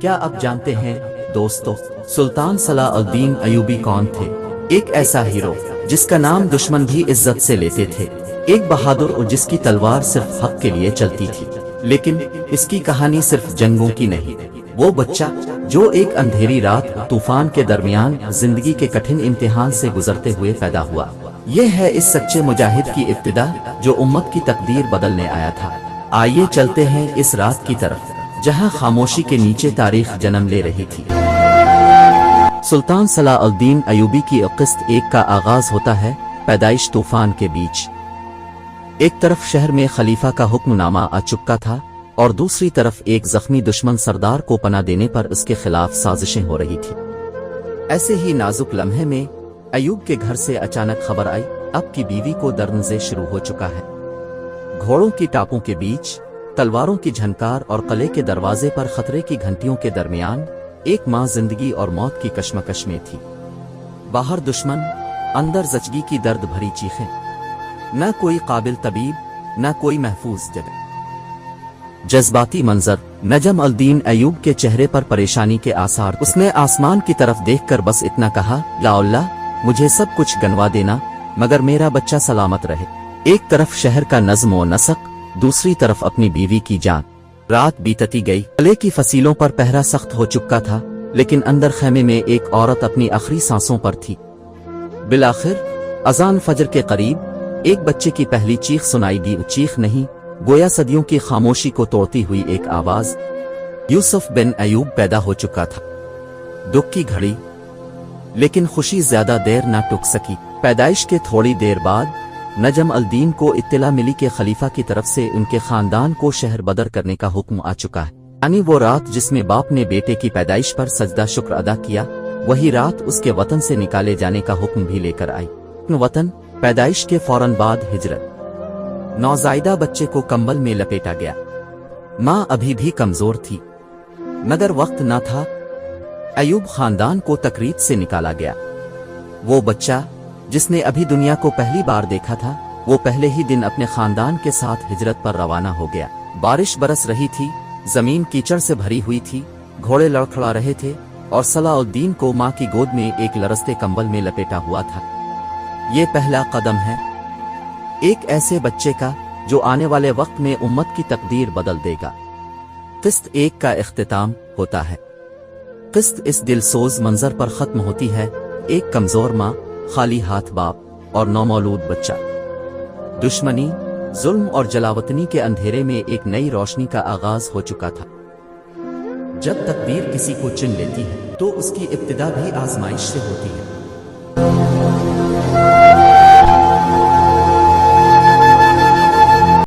کیا آپ جانتے ہیں دوستو، سلطان صلاح الدین ایوبی کون تھے؟ ایک ایسا ہیرو جس کا نام دشمن بھی عزت سے لیتے تھے، ایک بہادر اور جس کی تلوار صرف حق کے لیے چلتی تھی۔ لیکن اس کی کہانی صرف جنگوں کی نہیں۔ وہ بچہ جو ایک اندھیری رات طوفان کے درمیان زندگی کے کٹھن امتحان سے گزرتے ہوئے پیدا ہوا، یہ ہے اس سچے مجاہد کی ابتدا جو امت کی تقدیر بدلنے آیا تھا۔ آئیے چلتے ہیں اس رات کی طرف جہاں خاموشی کے نیچے تاریخ جنم لے رہی تھی۔ سلطان صلاح الدین ایوبی کی قسط ایک کا آغاز ہوتا ہے پیدائش طوفان کے بیچ۔ ایک طرف شہر میں خلیفہ کا حکم نامہ آ چکا تھا اور دوسری طرف ایک زخمی دشمن سردار کو پناہ دینے پر اس کے خلاف سازشیں ہو رہی تھی۔ ایسے ہی نازک لمحے میں ایوب کے گھر سے اچانک خبر آئی، اب کی بیوی کو درد شروع ہو چکا ہے۔ گھوڑوں کی ٹاپوں کے بیچ، تلواروں کی جھنکار اور قلعے کے دروازے پر خطرے کی گھنٹیوں کے درمیان ایک ماں زندگی اور موت کی کشمکش میں تھی۔ باہر دشمن، اندر زچگی کی درد بھری چیخیں، نہ کوئی قابل طبیب، نہ کوئی محفوظ جگہ۔ جذباتی منظر، نجم الدین ایوب کے چہرے پر پریشانی کے آثار۔ اس نے آسمان کی طرف دیکھ کر بس اتنا کہا، یا اللہ مجھے سب کچھ گنوا دینا مگر میرا بچہ سلامت رہے۔ ایک طرف شہر کا نظم و نسق، دوسری طرف اپنی بیوی کی جان۔ رات بیتتی گئی، قلعے کی فصیلوں پر پہرا سخت ہو چکا تھا، لیکن اندر خیمے میں ایک عورت اپنی آخری سانسوں پر تھی۔ بالآخر اذان فجر کے قریب ایک بچے کی پہلی چیخ سنائی دی۔ چیخ نہیں، گویا صدیوں کی خاموشی کو توڑتی ہوئی ایک آواز۔ یوسف بن ایوب پیدا ہو چکا تھا۔ دکھ کی گھڑی، لیکن خوشی زیادہ دیر نہ ٹک سکی۔ پیدائش کے تھوڑی دیر بعد نجم الدین کو اطلاع ملی کہ خلیفہ کی طرف سے ان کے خاندان کو شہر بدر کرنے کا حکم آ چکا ہے۔ یعنی وہ رات جس میں باپ نے بیٹے کی پیدائش پر سجدہ شکر ادا کیا، وہی رات اس کے وطن سے نکالے جانے کا حکم بھی لے کر آئی۔ وطن، پیدائش کے فوراً بعد ہجرت۔ نوزائیدہ بچے کو کمبل میں لپیٹا گیا۔ ماں ابھی بھی کمزور تھی مگر وقت نہ تھا۔ ایوب خاندان کو تقریب سے نکالا گیا۔ وہ بچہ جس نے ابھی دنیا کو پہلی بار دیکھا تھا، وہ پہلے ہی دن اپنے خاندان کے ساتھ ہجرت پر روانہ ہو گیا۔ بارش برس رہی تھی، زمین کیچڑ سے بھری ہوئی تھی، گھوڑے لڑکھڑا رہے تھے اور صلاح الدین کو ماں کی گود میں ایک لرزتے کمبل میں لپیٹا ہوا تھا۔ یہ پہلا قدم ہے ایک ایسے بچے کا جو آنے والے وقت میں امت کی تقدیر بدل دے گا۔ قسط ایک کا اختتام ہوتا ہے۔ قسط اس دل سوز منظر پر ختم ہوتی ہے، ایک کمزور ماں، خالی ہاتھ باپ اور نومولود بچہ۔ دشمنی، ظلم اور جلاوطنی کے اندھیرے میں ایک نئی روشنی کا آغاز ہو چکا تھا۔ جب تقدیر کسی کو چن لیتی ہے تو اس کی ابتدا بھی آزمائش سے ہوتی ہے۔